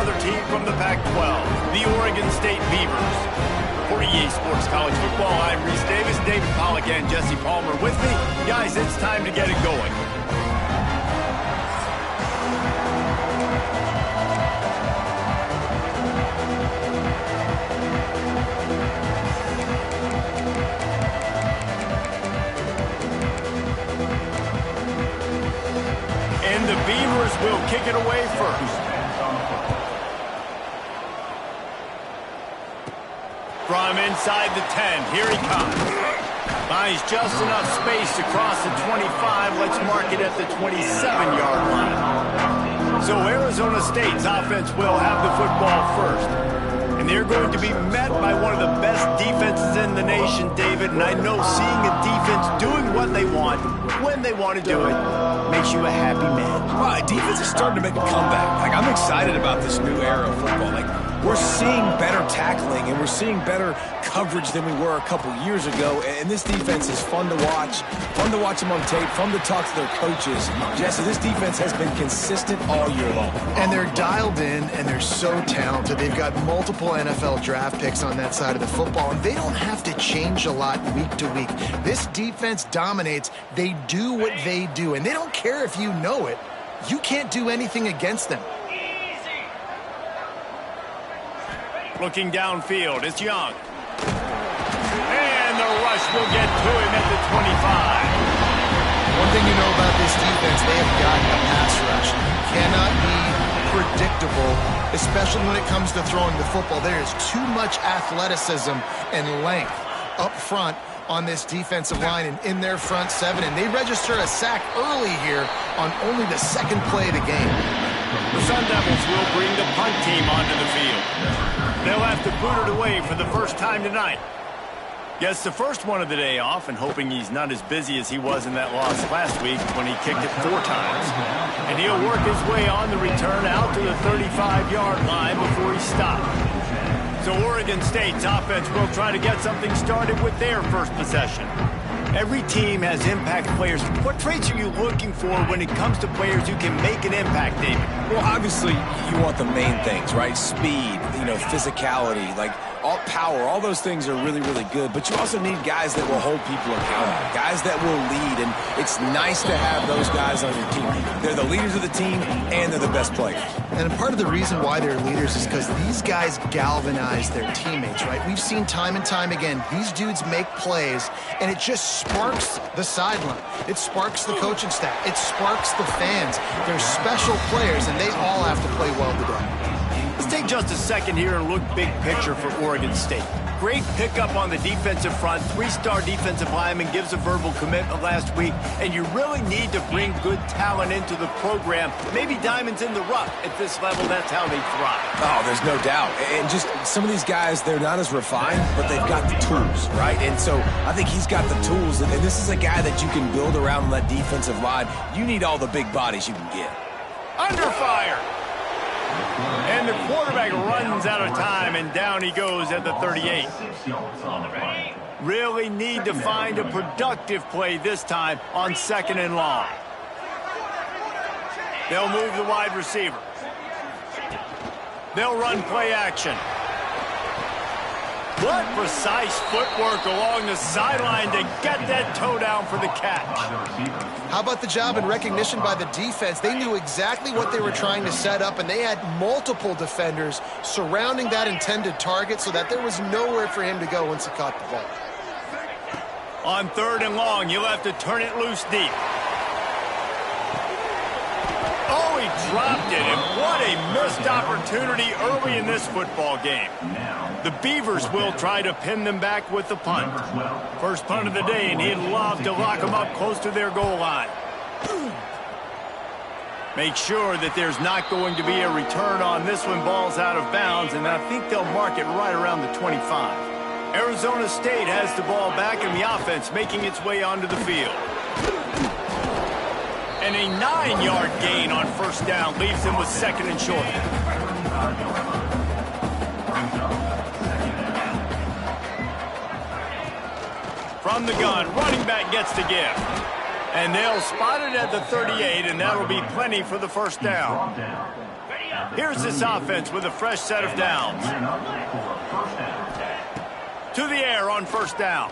another team from the Pac-12, the Oregon State Beavers. For EA Sports College Football, I'm Reese Davis, David Pollack, and Jesse Palmer with me. Guys, it's time to get it going. And the Beavers will kick it away first. From inside the 10, here he comes. Finds just enough space to cross the 25. Let's mark it at the 27-yard line. So Arizona State's offense will have the football first. And they're going to be met by one of the best defenses in the nation, David. And I know seeing a defense doing what they want, when they want to do it, makes you a happy man. Well, defense is starting to make a comeback. Like, I'm excited about this new era of football. Like, we're seeing better tackling, and we're seeing better coverage than we were a couple years ago. And this defense is fun to watch them on tape, fun to talk to their coaches. Jesse, this defense has been consistent all year long. And they're dialed in, and they're so talented. They've got multiple NFL draft picks on that side of the football, and they don't have to change a lot week to week. This defense dominates. They do what they do, and they don't care if you know it. You can't do anything against them. Looking downfield, it's Young. And the rush will get to him at the 25. One thing you know about this defense, they have got a pass rush. Cannot be predictable, especially when it comes to throwing the football. There is too much athleticism and length up front on this defensive line and in their front seven. And they register a sack early here on only the second play of the game. The Sun Devils will bring the punt team onto the field. They'll have to boot it away for the first time tonight. Gets the first one of the day off and hoping he's not as busy as he was in that loss last week when he kicked it 4 times. And he'll work his way on the return out to the 35-yard line before he stopped. So Oregon State's offense will try to get something started with their first possession. Every team has impact players. What traits are you looking for when it comes to players who can make an impact, David? Well, obviously, you want the main things, right? Speed, physicality, like all power, all those things are really, really good. But you also need guys that will hold people accountable, guys that will lead. And it's nice to have those guys on your team. They're the leaders of the team, and they're the best players. And part of the reason why they're leaders is because these guys galvanize their teammates, right? We've seen time and time again, these dudes make plays, and it just sparks the sideline. It sparks the coaching staff. It sparks the fans. They're special players, and they all have to play well today. Let's take just a second here and look big picture for Oregon State. Great pickup on the defensive front. 3-star defensive lineman gives a verbal commitment last week, and you really need to bring good talent into the program. Maybe diamonds in the rough. At this level, that's how they thrive. Oh, there's no doubt. And just some of these guys, they're not as refined, but they've got the tools, right? And so I think he's got the tools, and this is a guy that you can build around that defensive line. You need all the big bodies you can get. Under fire. And the quarterback runs out of time, and down he goes at the 38. Really need to find a productive play this time on 2nd and long. They'll move the wide receiver. They'll run play action. What precise footwork along the sideline to get that toe down for the catch. How about the job and recognition by the defense? They knew exactly what they were trying to set up, and they had multiple defenders surrounding that intended target so that there was nowhere for him to go once he caught the ball. On 3rd and long, you'll have to turn it loose deep. Oh, he dropped it, and what a missed opportunity early in this football game. The Beavers will try to pin them back with the punt. First punt of the day, and he'd love to lock them up close to their goal line. Make sure that there's not going to be a return on this one. Ball's out of bounds, and I think they'll mark it right around the 25. Arizona State has the ball back, and the offense making its way onto the field. And a 9-yard gain on 1st down leaves them with 2nd and short. From the gun, running back gets the gift. And they'll spot it at the 38, and that'll be plenty for the 1st down. Here's this offense with a fresh set of downs. To the air on first down.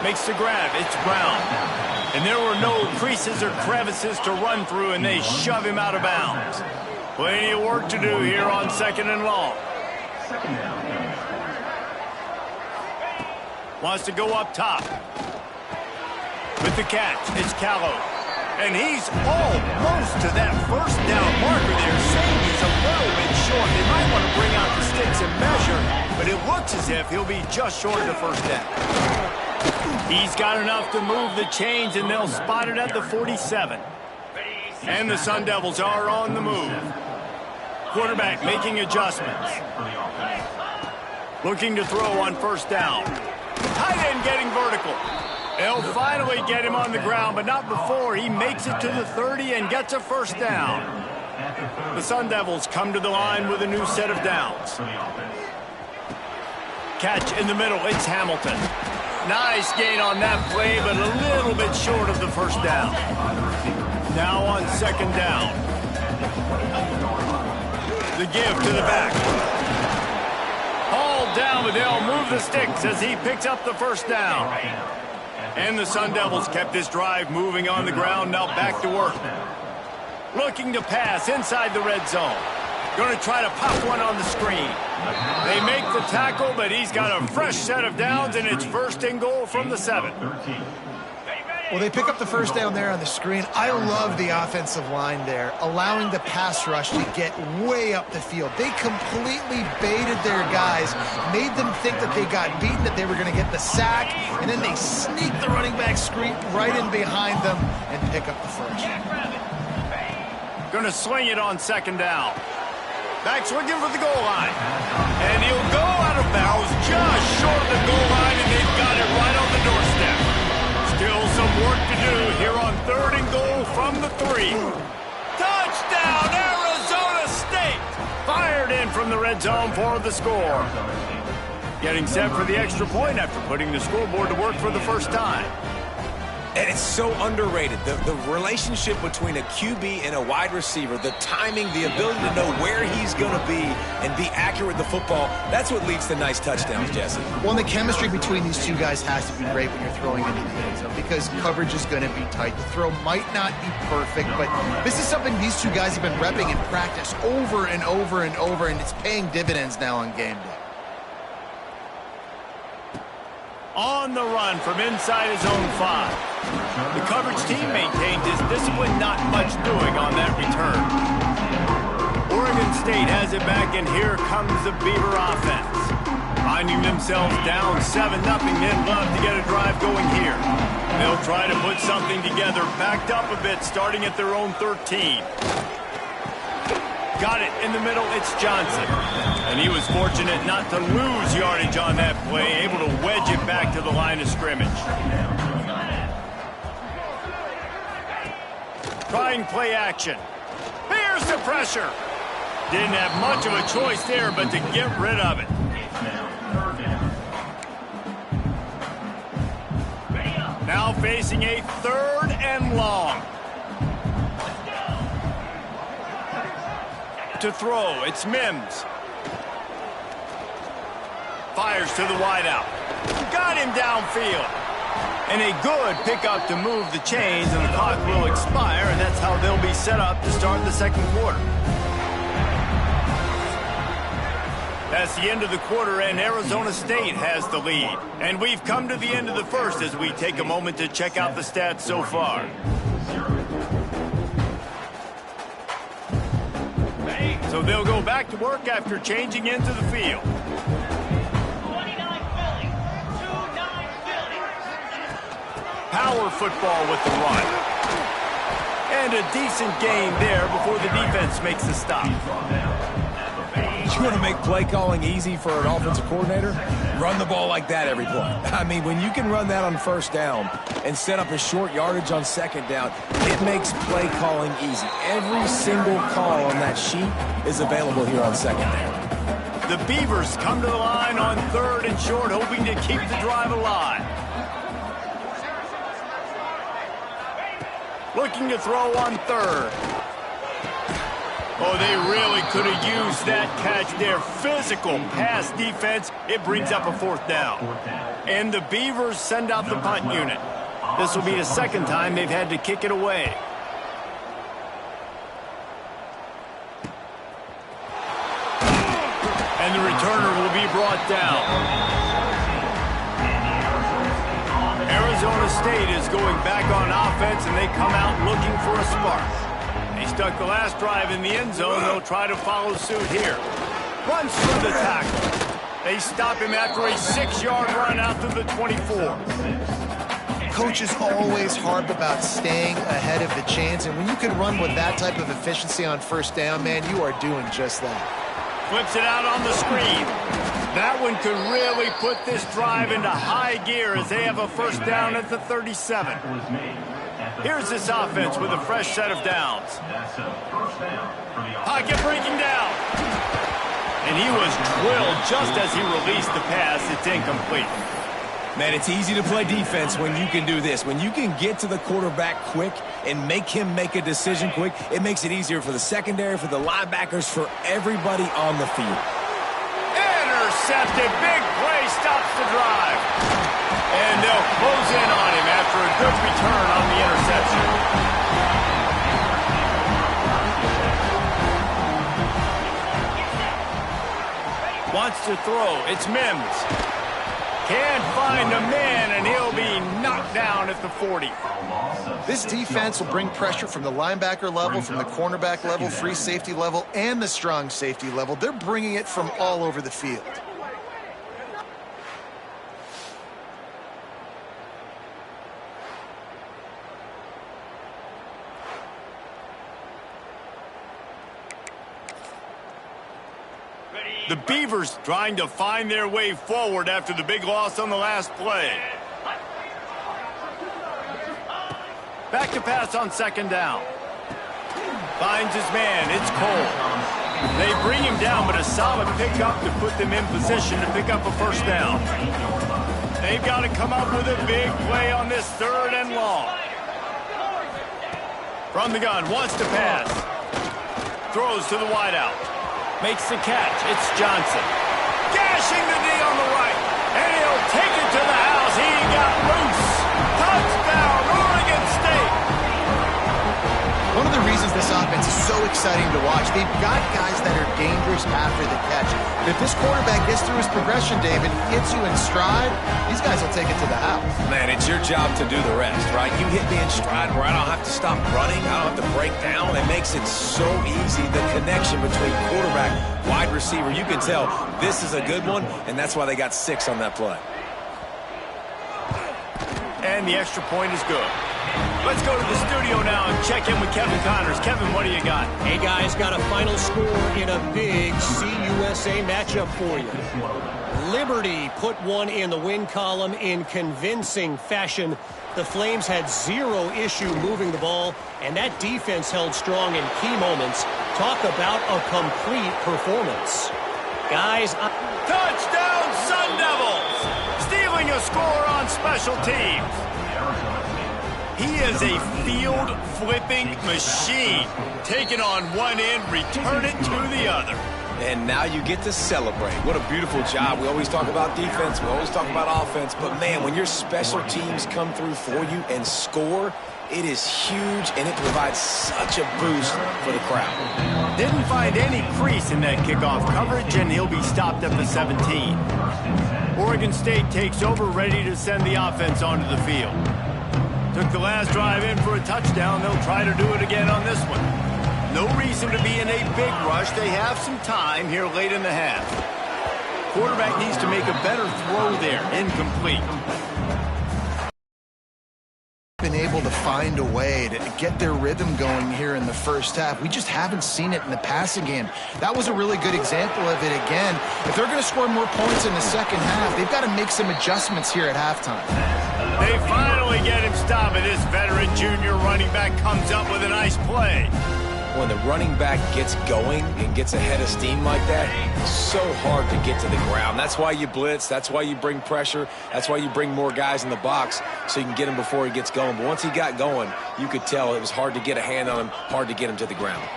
Makes the grab. It's Brown. And there were no creases or crevices to run through, and they shove him out of bounds. Plenty of work to do here on 2nd and long. Wants to go up top. With the catch, it's Callow. And he's almost to that first down marker there, saying he's a little bit short. They might want to bring out the sticks and measure, but it looks as if he'll be just short of the first down. He's got enough to move the chains, and they'll spot it at the 47. And the Sun Devils are on the move. Quarterback making adjustments. Looking to throw on first down. Tight end getting vertical. They'll finally get him on the ground, but not before he makes it to the 30 and gets a first down. The Sun Devils come to the line with a new set of downs. Catch in the middle, it's Hamilton. Nice gain on that play, but a little bit short of the first down. Now on 2nd down. The give to the back. Hauled down, but they'll move the sticks as he picks up the first down. And the Sun Devils kept this drive moving on the ground, now back to work. Looking to pass inside the red zone. Going to try to pop one on the screen. They make the tackle, but he's got a fresh set of downs, and it's 1st and goal from the 7. Well, they pick up the first down there on the screen. I love the offensive line there, allowing the pass rush to get way up the field. They completely baited their guys, made them think that they got beaten, that they were going to get the sack, and then they sneak the running back screen right in behind them and pick up the first. Going to swing it on 2nd down. Back's looking for the goal line. And he'll go out of bounds just short of the goal line, and they've got it right on the doorstep. Still some work to do here on 3rd and goal from the 3. Touchdown, Arizona State! Fired in from the red zone for the score. Getting set for the extra point after putting the scoreboard to work for the first time. And it's so underrated. The relationship between a QB and a wide receiver, the timing, the ability to know where he's going to be and be accurate with the football, that's what leads to nice touchdowns, Jesse. Well, the chemistry between these two guys has to be great when you're throwing into the end zone because coverage is going to be tight. The throw might not be perfect, but this is something these two guys have been repping in practice over and over and over, and it's paying dividends now on game day. On the run from inside his own 5. The coverage team maintained his discipline, not much doing on that return. Oregon State has it back, and here comes the Beaver offense. Finding themselves down 7-0, then love to get a drive going here. They'll try to put something together, backed up a bit, starting at their own 13. Got it in the middle, it's Johnson. And he was fortunate not to lose yardage on that play, able to wedge it back to the line of scrimmage. Trying play action. Here's the pressure. Didn't have much of a choice there, but to get rid of it. Now facing a 3rd and long. To throw, it's Mims. Fires to the wideout. Got him downfield. And a good pickup to move the chains, and the clock will expire, and that's how they'll be set up to start the 2nd quarter. That's the end of the quarter, and Arizona State has the lead. And we've come to the end of the first as we take a moment to check out the stats so far. So they'll go back to work after changing into the field. Power football with the run. And a decent gain there before the defense makes the stop. You want to make play calling easy for an offensive coordinator? Run the ball like that every play. I mean, when you can run that on first down and set up a short yardage on 2nd down, it makes play calling easy. Every single call on that sheet is available here on 2nd down. The Beavers come to the line on 3rd and short, hoping to keep the drive alive. Looking to throw on 3rd. Oh, they really could have used that catch there. Physical pass defense. It brings up a 4th down. And the Beavers send out the punt unit. This will be the 2nd time they've had to kick it away. And the returner will be brought down. Arizona State is going back on offense, and they come out looking for a spark. They stuck the last drive in the end zone. They'll try to follow suit here. Runs through the tackle. They stop him after a 6-yard run out to the 24. Coaches always harp about staying ahead of the chains, and when you can run with that type of efficiency on 1st down, man, you are doing just that. Flips it out on the screen. That one could really put this drive into high gear as they have a 1st down at the 37. Here's this offense with a fresh set of downs. Pocket breaking down. And he was drilled just as he released the pass. It's incomplete. Man, it's easy to play defense when you can do this. When you can get to the quarterback quick and make him make a decision quick, it makes it easier for the secondary, for the linebackers, for everybody on the field. Intercepted. Big play stops the drive. And they'll close in on him after a good return on the interception. Wants to throw. It's Mims. Can't find a man, and he'll be knocked down at the 40. This defense will bring pressure from the linebacker level, from the cornerback level, free safety level, and the strong safety level. They're bringing it from all over the field. The Beavers trying to find their way forward after the big loss on the last play. Back to pass on 2nd down. Finds his man. It's Cole. They bring him down, but a solid pickup to put them in position to pick up a 1st down. They've got to come up with a big play on this 3rd and long. From the gun, wants to pass. Throws to the wideout. Makes the catch. It's Johnson. Gashing the knee on the right. And he'll take it to the house. He got loose. Touchdown, Oregon State. One of the reasons this offense is so exciting to watch, they've got guys that are dangerous after the catch. But if this quarterback gets through his progression, David, hits you in stride, these guys will take it to the house. Man, it's your job to do the rest, right? You hit me in stride where I don't have to stop running. I don't have to break down. It makes it so easy. The connection between quarterback, wide receiver, you can tell this is a good one, and that's why they got 6 on that play. And the extra point is good. Let's go to the studio now and check in with Kevin Connors. Kevin, what do you got? Hey, guys, got a final score in a big CUSA matchup for you. Liberty put one in the win column in convincing fashion. The Flames had 0 issue moving the ball, and that defense held strong in key moments. Talk about a complete performance. Guys, touchdown, Sun Devils! Stealing a score on special teams. He is a field-flipping machine. Taking on one end, return it to the other. And now you get to celebrate. What a beautiful job. We always talk about defense. We always talk about offense. But, man, when your special teams come through for you and score, it is huge, and it provides such a boost for the crowd. Didn't find any crease in that kickoff coverage, and he'll be stopped at the 17. Oregon State takes over, ready to send the offense onto the field. Took the last drive in for a touchdown. They'll try to do it again on this one. No reason to be in a big rush. They have some time here late in the half. Quarterback needs to make a better throw there. Incomplete. Been able to find a way to get their rhythm going here in the 1st half. We just haven't seen it in the passing game. That was a really good example of it again. If they're going to score more points in the 2nd half, they've got to make some adjustments here at halftime. They finally get him stopped. This veteran junior running back comes up with a nice play. When the running back gets going and gets ahead of steam like that, it's so hard to get to the ground. That's why you blitz. That's why you bring pressure. That's why you bring more guys in the box so you can get him before he gets going. But once he got going, you could tell it was hard to get a hand on him, hard to get him to the ground.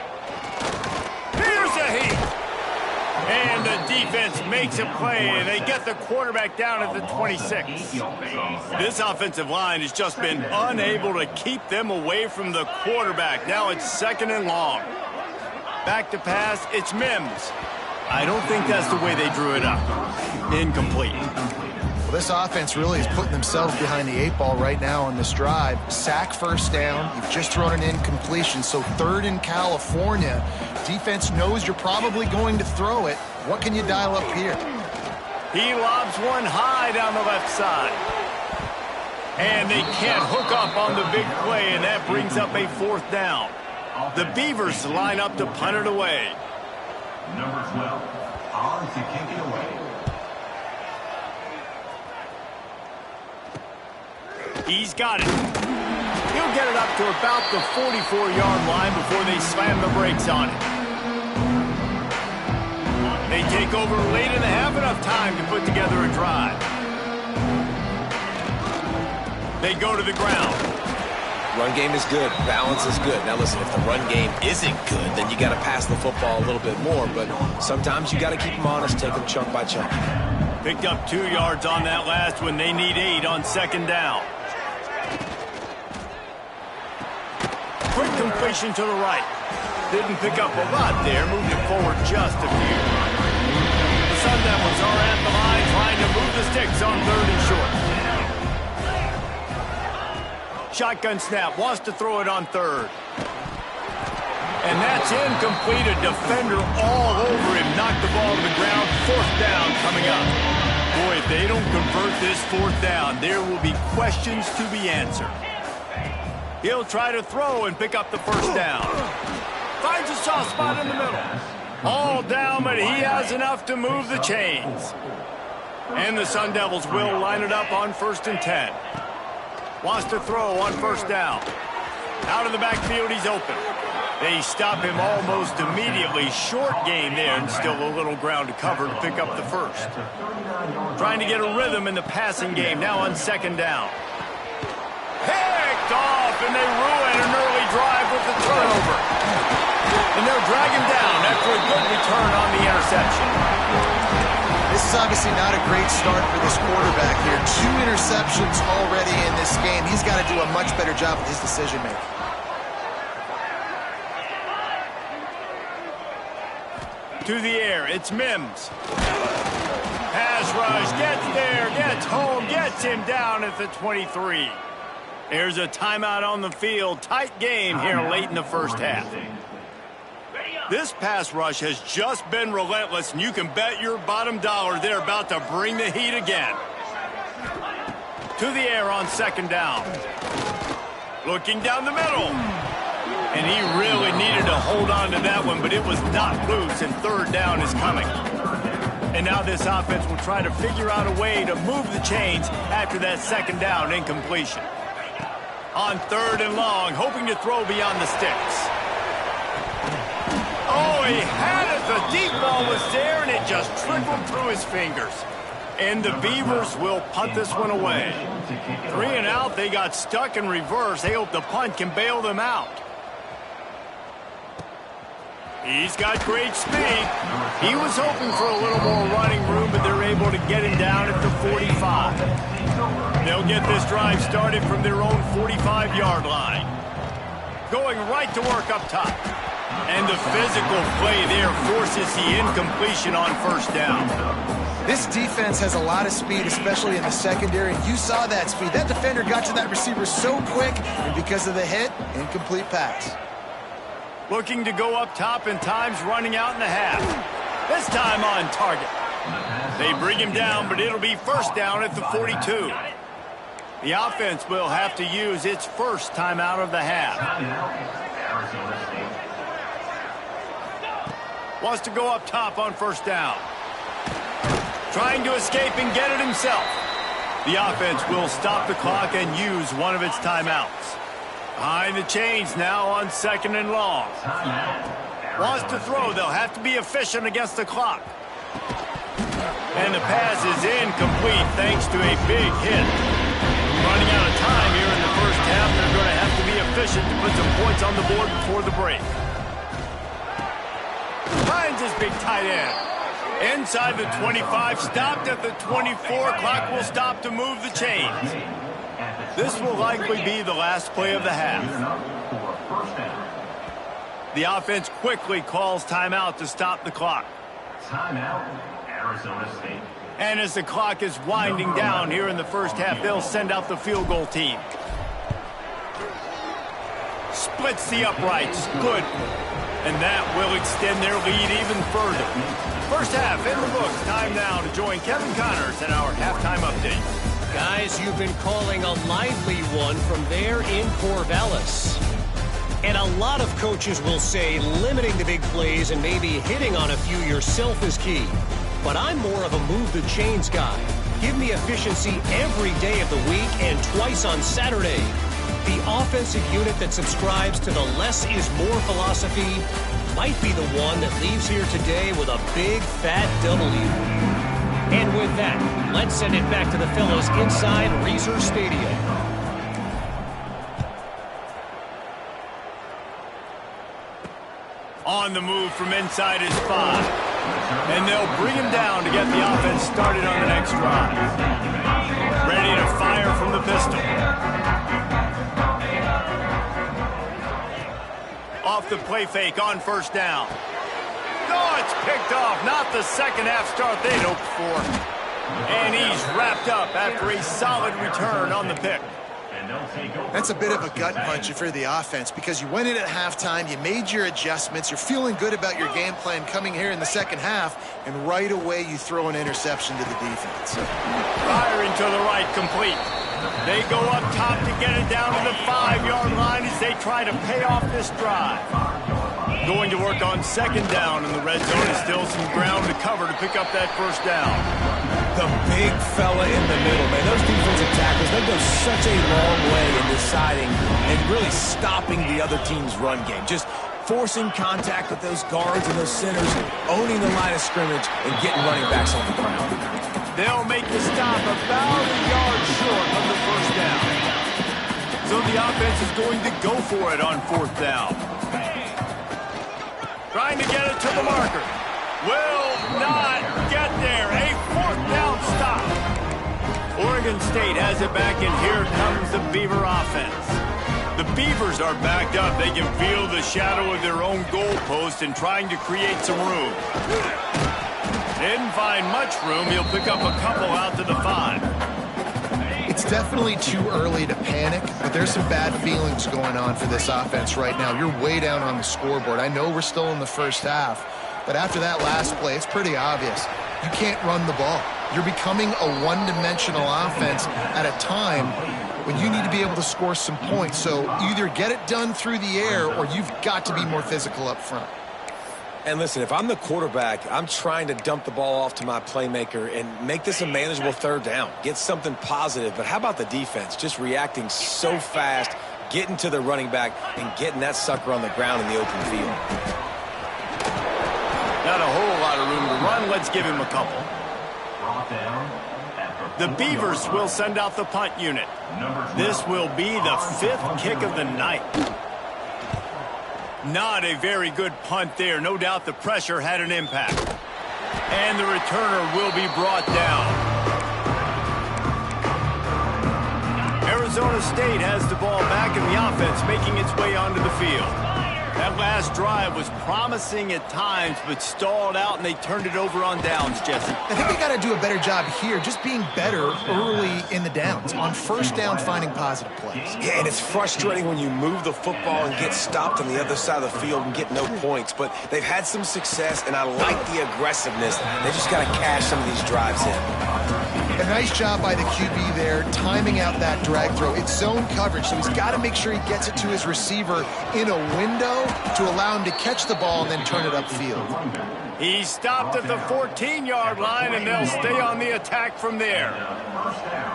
And the defense makes a play, and they get the quarterback down at the 26. This offensive line has just been unable to keep them away from the quarterback. Now it's 2nd and long. Back to pass, it's Mims. I don't think that's the way they drew it up. Incomplete. Well, this offense really is putting themselves behind the 8 ball right now on this drive. Sack, 1st down. You've just thrown an incompletion, so 3rd in California. Defense knows you're probably going to throw it. What can you dial up here? He lobs one high down the left side. And they can't hook up on the big play, and that brings up a 4th down. The Beavers line up to punt it away. Number 12, on to kick it away. He's got it. He'll get it up to about the 44-yard line before they slam the brakes on it. They take over late and have enough time to put together a drive. They go to the ground. Run game is good. Balance is good. Now listen, if the run game isn't good, then you got to pass the football a little bit more. But sometimes you got to keep them honest, take them chunk by chunk. Picked up 2 yards on that last one. They need 8 on 2nd down. Quick completion to the right. Didn't pick up a lot there. Moved it forward just a few. The Sun Devils are at the line trying to move the sticks on 3rd and short. Shotgun snap. Wants to throw it on 3rd. And that's incomplete. A defender all over him. Knocked the ball to the ground. 4th down coming up. Boy, if they don't convert this 4th down, there will be questions to be answered. He'll try to throw and pick up the 1st down. Finds a soft spot in the middle. All down, but he has enough to move the chains. And the Sun Devils will line it up on 1st and 10. Wants to throw on 1st down. Out of the backfield, he's open. They stop him almost immediately. Short game there, and still a little ground to cover to pick up the 1st. Trying to get a rhythm in the passing game, now on 2nd down. Picked off, and they ruin an early drive with the turnover. And they'll drag him down after a good return on the interception. This is obviously not a great start for this quarterback here. 2 interceptions already in this game. He's got to do a much better job with his decision-making. To the air, it's Mims. Pass rush, gets there, gets home, gets him down at the 23. There's a timeout on the field. Tight game here late in the 1st half. This pass rush has just been relentless, and you can bet your bottom dollar they're about to bring the heat again. To the air on 2nd down. Looking down the middle. And he really needed to hold on to that one, but it was not loose, and 3rd down is coming. And now this offense will try to figure out a way to move the chains after that 2nd down incompletion. On 3rd and long, hoping to throw beyond the sticks. Oh, he had it. The deep ball was there, and it just trickled through his fingers. And the Beavers will punt this one away. 3 and out, they got stuck in reverse. They hope the punt can bail them out. He's got great speed. He was hoping for a little more running room, but they're able to get him down at the 45. They'll get this drive started from their own 45-yard line. Going right to work up top. And the physical play there forces the incompletion on 1st down. This defense has a lot of speed, especially in the secondary, and you saw that speed. That defender got to that receiver so quick, and because of the hit, incomplete pass. Looking to go up top, and time's running out in the half. This time on target. They bring him down, but it'll be 1st down at the 42. The offense will have to use its 1st timeout of the half. Wants to go up top on 1st down. Trying to escape and get it himself. The offense will stop the clock and use one of its timeouts. Behind the chains now on 2nd and long. Wants to throw. They'll have to be efficient against the clock. And the pass is incomplete thanks to a big hit. Running out of time here in the 1st half. They're going to have to be efficient to put some points on the board before the break. Finds his big tight end. Inside the 25, stopped at the 24. Clock will stop to move the chains. This will likely be the last play of the half. The offense quickly calls timeout to stop the clock. Timeout, Arizona State. And as the clock is winding down here in the first half, they'll send out the field goal team. Splits the uprights. Good. And that will extend their lead even further. First half in the books. Time now to join Kevin Connors in our halftime update. Guys, you've been calling a lively one from there in Corvallis. And a lot of coaches will say limiting the big plays and maybe hitting on a few yourself is key. But I'm more of a move the chains guy. Give me efficiency every day of the week and twice on Saturday. The offensive unit that subscribes to the less is more philosophy might be the one that leaves here today with a big fat W. And with that, let's send it back to the fellows inside Reser Stadium. On the move from inside his 5. And they'll bring him down to get the offense started on the next drive. Ready to fire from the pistol. Off the play fake on first down. Oh, it's picked off. Not the second half start they'd hoped for. And he's wrapped up after a solid return on the pick. That's a bit of a gut punch for the offense because you went in at halftime, you made your adjustments, you're feeling good about your game plan coming here in the second half, and right away you throw an interception to the defense. Firing to the right, complete. They go up top to get it down to the 5-yard line as they try to pay off this drive. Going to work on second down in the red zone is still some ground to cover to pick up that first down. The big fella in the middle, man. Those defensive tackles, they go such a long way in deciding and really stopping the other team's run game. Just forcing contact with those guards and those centers, owning the line of scrimmage, and getting running backs on the ground. They'll make the stop about a yard short of the first down. So the offense is going to go for it on fourth down. Trying to get it to the marker. Will not get there. A fourth down stop. Oregon State has it back, and here comes the Beaver offense. The Beavers are backed up. They can feel the shadow of their own goalpost and trying to create some room. Didn't find much room. He'll pick up a couple out to the 5. It's definitely too early to panic, but there's some bad feelings going on for this offense right now. You're way down on the scoreboard. I know we're still in the first half, but after that last play, it's pretty obvious. You can't run the ball. You're becoming a one-dimensional offense at a time when you need to be able to score some points. So either get it done through the air or you've got to be more physical up front. And listen, if I'm the quarterback, I'm trying to dump the ball off to my playmaker and make this a manageable third down. Get something positive. But how about the defense? Just reacting so fast, getting to the running back, and getting that sucker on the ground in the open field. Not a whole lot of room to run. Let's give him a couple. The Beavers will send out the punt unit. This will be the 5th kick of the night. Not a very good punt there. No doubt the pressure had an impact. And the returner will be brought down. Arizona State has the ball back in the offense, making its way onto the field. That last drive was promising at times, but stalled out, and they turned it over on downs, Jesse. I think they got to do a better job here, just being better early in the downs. On first down, finding positive plays. Yeah, and it's frustrating when you move the football and get stopped on the other side of the field and get no points. But they've had some success, and I like the aggressiveness. They just got to cash some of these drives in. A nice job by the QB there, timing out that drag throw. It's zone coverage, so he's got to make sure he gets it to his receiver in a window to allow him to catch the ball and then turn it upfield. He stopped at the 14-yard line, and they'll stay on the attack from there.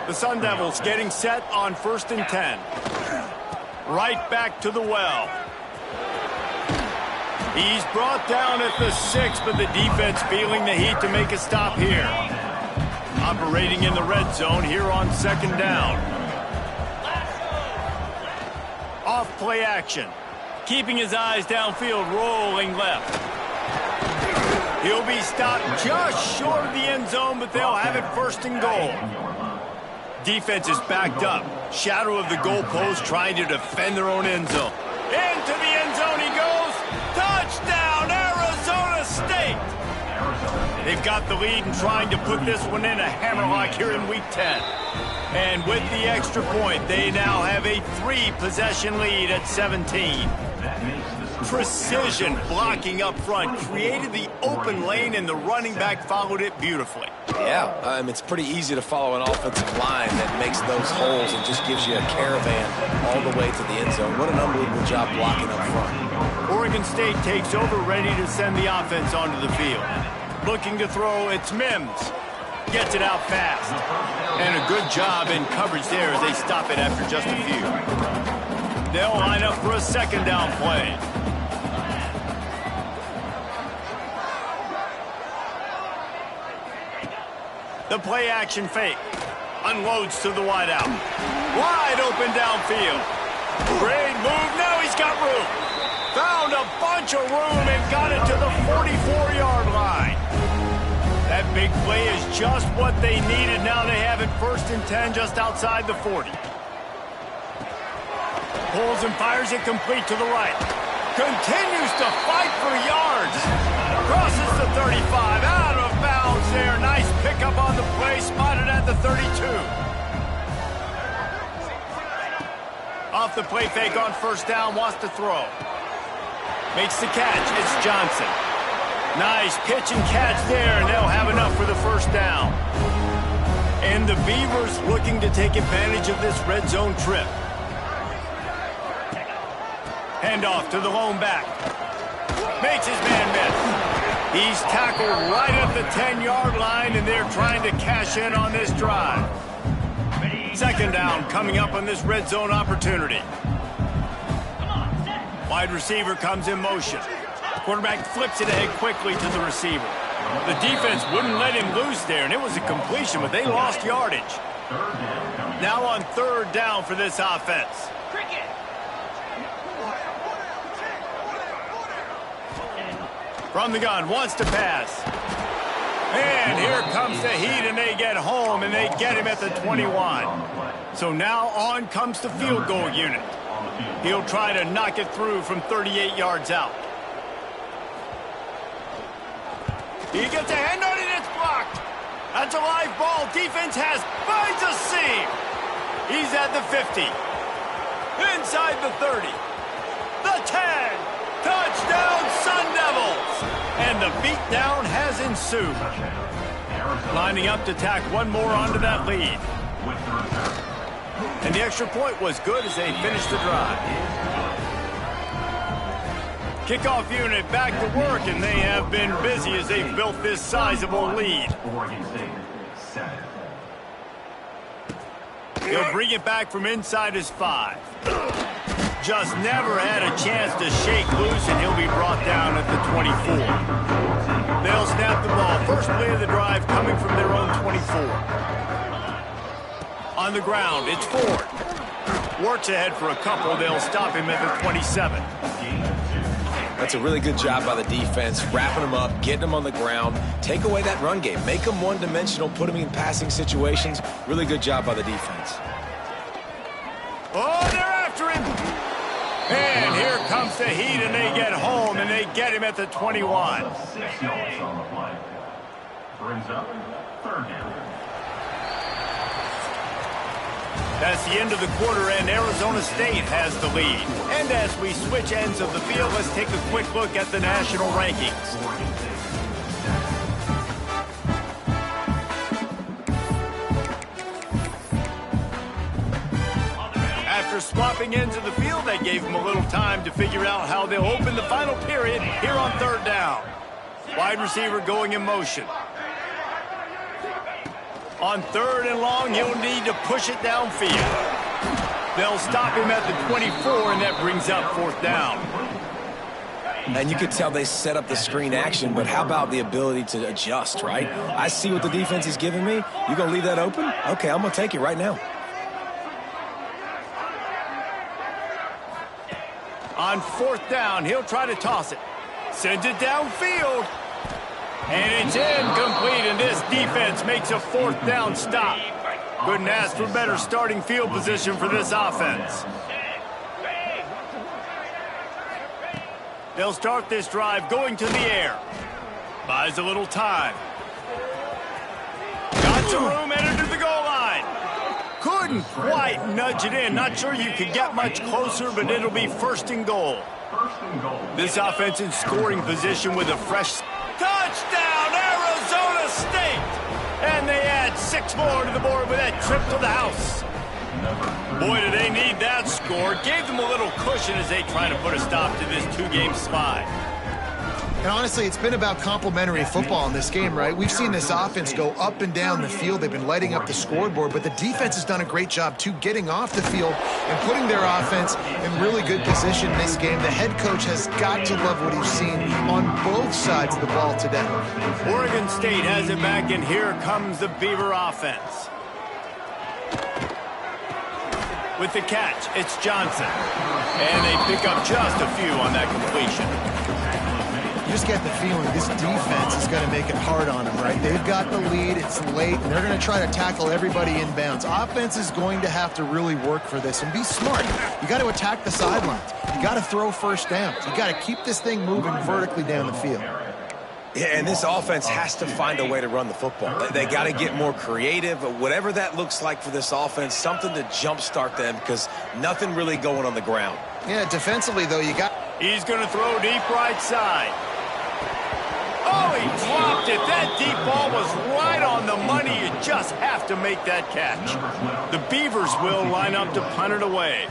The Sun Devils getting set on 1st and 10. Right back to the well. He's brought down at the 6, but the defense feeling the heat to make a stop here. Operating in the red zone here on second down. Off play action. Keeping his eyes downfield, rolling left. He'll be stopped just short of the end zone, but they'll have it first and goal. Defense is backed up. Shadow of the goalpost trying to defend their own end zone. Into the end zone he goes. Touchdown, Arizona State! They've got the lead and trying to put this one in a hammerlock here in Week 10. And with the extra point, they now have a 3-possession lead at 17. Precision blocking up front created the open lane, and the running back followed it beautifully. Yeah, it's pretty easy to follow an offensive line that makes those holes and just gives you a caravan all the way to the end zone. What an unbelievable job blocking up front. Oregon State takes over, ready to send the offense onto the field. Looking to throw, it's Mims. Gets it out fast. And a good job in coverage there as they stop it after just a few. They'll line up for a second down play. The play action fake. Unloads to the wideout. Wide open downfield. Great move. Now he's got room. Found a bunch of room and got it to the 44-yard line. That big play is just what they needed. Now they have it first and 10 just outside the 40. Pulls and fires it complete to the right. Continues to fight for yards. Crosses the 35. Out of bounds there. Nice pickup on the play. Spotted at the 32. Off the play fake on first down. Wants to throw. Makes the catch. It's Johnson. Nice pitch and catch there, and they'll have enough for the first down. And the Beavers looking to take advantage of this red zone trip. Handoff to the lone back. Makes his man miss. He's tackled right at the 10-yard line, and they're trying to cash in on this drive. Second down coming up on this red zone opportunity. Wide receiver comes in motion. Quarterback flips it ahead quickly to the receiver. The defense wouldn't let him loose there, and it was a completion, but they lost yardage. Now on third down for this offense. From the gun, wants to pass. And here comes the heat, and they get home, and they get him at the 21. So now on comes the field goal unit. He'll try to knock it through from 38 yards out. He gets a hand on it, it's blocked. That's a live ball. Defense finds a seam. He's at the 50. Inside the 30. The 10. Touchdown, Sun Devils. And the beatdown has ensued. Lining up to tack one more onto that lead. And the extra point was good as they finished the drive. Kickoff unit back to work, and they have been busy as they've built this sizable lead. He'll bring it back from inside his 5. Just never had a chance to shake loose, and he'll be brought down at the 24. They'll snap the ball. First play of the drive coming from their own 24. On the ground, it's Ford. Works ahead for a couple. They'll stop him at the 27. That's a really good job by the defense, wrapping them up, getting them on the ground, take away that run game, make them one-dimensional, put them in passing situations. Really good job by the defense. Oh, they're after him. And here comes the heat, and they get home, and they get him at the 21. 6 yards on the play. Brings up third down. That's the end of the quarter, and Arizona State has the lead. And as we switch ends of the field, let's take a quick look at the national rankings. After swapping ends of the field, that gave them a little time to figure out how they'll open the final period here on third down. Wide receiver going in motion. On third and long, he'll need to push it downfield. They'll stop him at the 24, and that brings up fourth down. And you could tell they set up the screen action, but how about the ability to adjust, right? I see what the defense is giving me. You going to leave that open? Okay, I'm going to take it right now. On fourth down, he'll try to toss it. Sends it downfield. And it's incomplete, and this defense makes a 4th down stop. Couldn't ask for better starting field position for this offense. They'll start this drive going to the air. Buys a little time. Got some room, headed to the goal line. Couldn't quite nudge it in. Not sure you could get much closer, but it'll be 1st and goal. This offense in scoring position with a fresh touchdown, Arizona State! And they add 6 more to the board with that trip to the house. Boy, do they need that score. Gave them a little cushion as they try to put a stop to this 2-game slide. And honestly, it's been about complementary football in this game, right? We've seen this offense go up and down the field. They've been lighting up the scoreboard, but the defense has done a great job, too, getting off the field and putting their offense in really good position in this game. The head coach has got to love what he's seen on both sides of the ball today. Oregon State has it back, and here comes the Beaver offense. With the catch, it's Johnson. And they pick up just a few on that completion. You just get the feeling this defense is going to make it hard on them, right? They've got the lead, it's late, and they're going to try to tackle everybody inbounds. Offense is going to have to really work for this and be smart. You got to attack the sidelines. You got to throw 1st downs. You got to keep this thing moving vertically down the field. Yeah, and this offense has to find a way to run the football. They got to get more creative, whatever that looks like for this offense, something to jumpstart them because nothing really going on the ground. Yeah, defensively, though, you got... He's going to throw deep right side. Oh, he dropped it. That deep ball was right on the money. You just have to make that catch. The Beavers will line up to punt it away.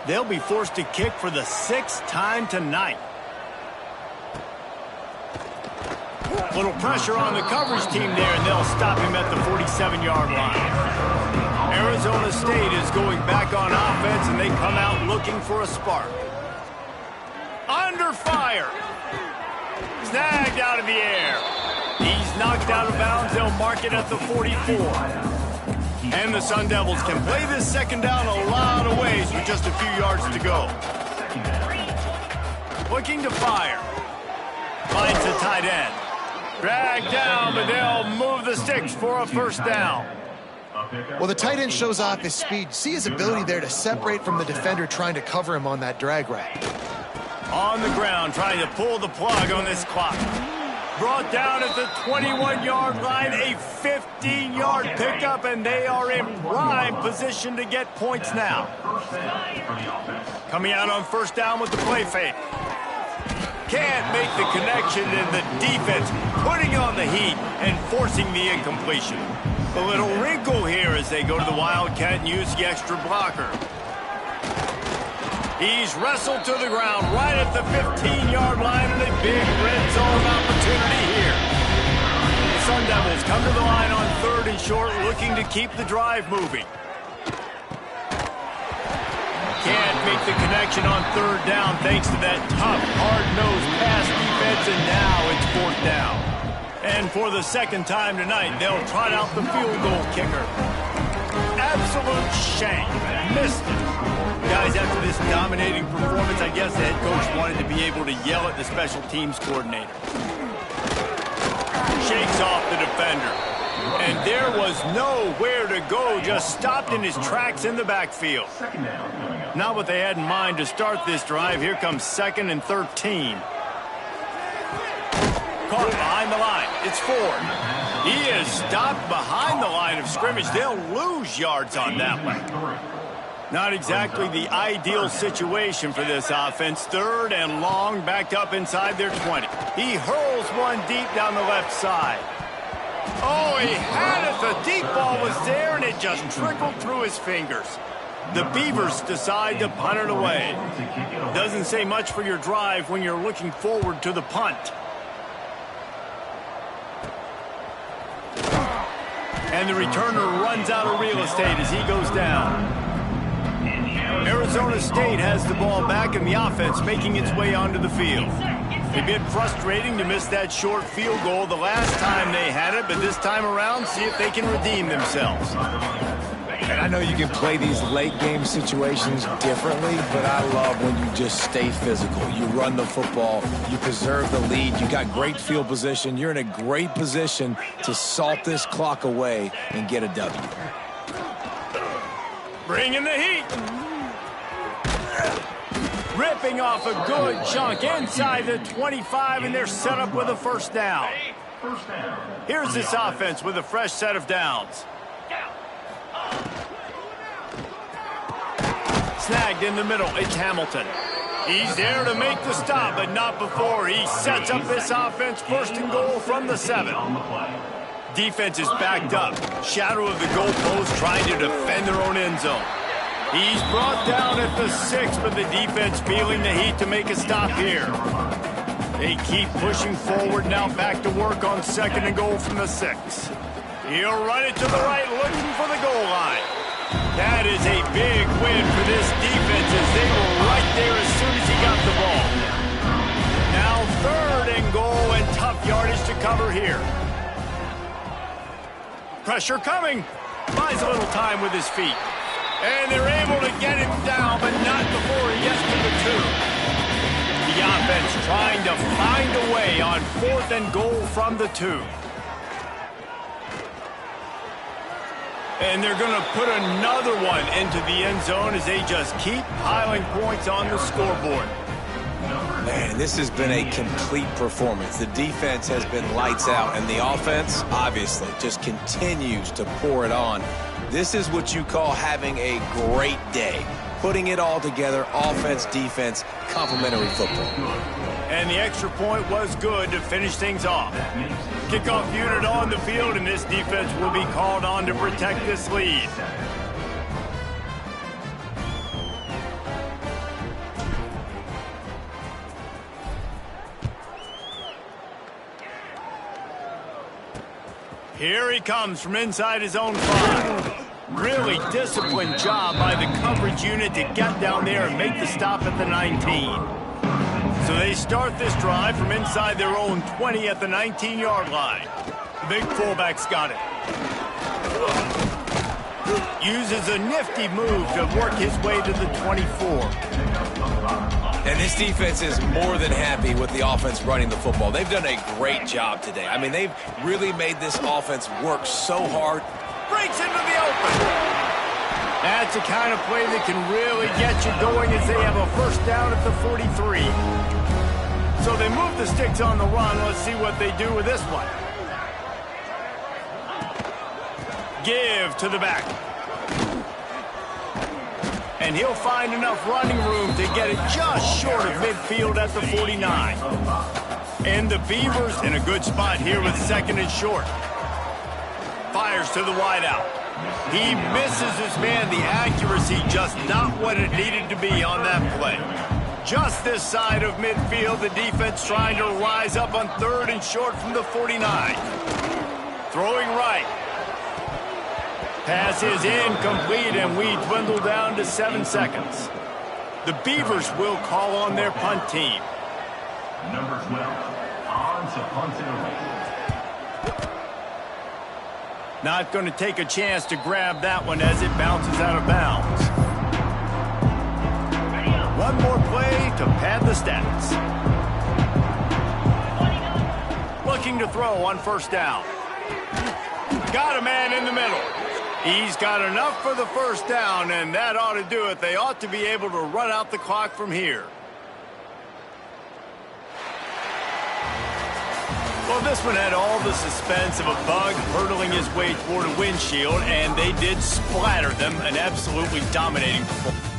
They'll be forced to kick for the 6th time tonight. Little pressure on the coverage team there, and they'll stop him at the 47-yard line. Arizona State is going back on offense, and they come out looking for a spark. Under fire. Snagged out of the air. He's knocked out of bounds. They'll mark it at the 44. And the Sun Devils can play this 2nd down a lot of ways with just a few yards to go. Looking to fire. Finds the tight end. Dragged down, but they'll move the sticks for a 1st down. Well, the tight end shows off his speed. See his ability there to separate from the defender trying to cover him on that drag route. On the ground, trying to pull the plug on this clock. Brought down at the 21-yard line, a 15-yard pickup, and they are in prime position to get points now. Coming out on 1st down with the play fake. Can't make the connection, and the defense putting on the heat and forcing the incompletion. A little wrinkle here as they go to the Wildcat and use the extra blocker. He's wrestled to the ground right at the 15-yard line, and a big red zone opportunity here. The Sun Devils come to the line on 3rd and short, looking to keep the drive moving. Can't make the connection on 3rd down thanks to that tough, hard-nosed pass defense, and now it's 4th down. And for the 2nd time tonight, they'll trot out the field goal kicker. Absolute shame. Missed it. Guys, after this dominating performance, I guess the head coach wanted to be able to yell at the special teams coordinator. Shakes off the defender. And there was nowhere to go, just stopped in his tracks in the backfield. Not what they had in mind to start this drive. Here comes 2nd and 13. Caught behind the line. It's Ford. He is stopped behind the line of scrimmage. They'll lose yards on that one. Not exactly the ideal situation for this offense. 3rd and long, backed up inside their 20. He hurls one deep down the left side. Oh, he had it. The deep ball was there, and it just trickled through his fingers. The Beavers decide to punt it away. Doesn't say much for your drive when you're looking forward to the punt. And the returner runs out of real estate as he goes down. Arizona State has the ball back, and the offense making its way onto the field. It's a bit frustrating to miss that short field goal the last time they had it, but this time around, see if they can redeem themselves. And I know you can play these late game situations differently, but I love when you just stay physical. You run the football, you preserve the lead, you got great field position. You're in a great position to salt this clock away and get a W. Bringing the heat. Ripping off a good chunk inside the 25, and they're set up with a first down. Here's this offense with a fresh set of downs. Snagged in the middle, it's Hamilton. He's there to make the stop, but not before he sets up this offense first and goal from the 7. Defense is backed up. Shadow of the goalpost trying to defend their own end zone. He's brought down at the 6, but the defense feeling the heat to make a stop here. They keep pushing forward now, back to work on second and goal from the 6. He'll run it to the right, looking for the goal line. That is a big win for this defense as they were right there as soon as he got the ball. Now third and goal and tough yardage to cover here. Pressure coming. Buys a little time with his feet. And they're able to get him down, but not before he gets to the 2. The offense trying to find a way on fourth and goal from the 2. And they're going to put another one into the end zone as they just keep piling points on the scoreboard. Man, this has been a complete performance. The defense has been lights out, and the offense, obviously, just continues to pour it on. This is what you call having a great day. Putting it all together, offense, defense, complementary football. And the extra point was good to finish things off. Kickoff unit on the field, and this defense will be called on to protect this lead. Here he comes from inside his own 5. Really disciplined job by the coverage unit to get down there and make the stop at the 19. So they start this drive from inside their own 20 at the 19-yard line. The big fullback's got it. Uses a nifty move to work his way to the 24. And this defense is more than happy with the offense running the football. They've done a great job today. I mean, they've really made this offense work so hard. Breaks into the open. That's the kind of play that can really get you going as they have a first down at the 43. So they move the sticks on the run. Let's see what they do with this one. Give to the back. And he'll find enough running room to get it just short of midfield at the 49. And the Beavers in a good spot here with second and short. Fires to the wideout. He misses his man. The accuracy just not what it needed to be on that play. Just this side of midfield, the defense trying to rise up on third and short from the 49. Throwing right. Pass is incomplete, and we dwindle down to 7 seconds. The Beavers will call on their punt team. Number 12, on to punt it away. Not going to take a chance to grab that one as it bounces out of bounds. One more play to pad the stats. Looking to throw on first down. Got a man in the middle. He's got enough for the first down, and that ought to do it. They ought to be able to run out the clock from here. Well, this one had all the suspense of a bug hurtling his way toward a windshield, and they did splatter them, an absolutely dominating performance.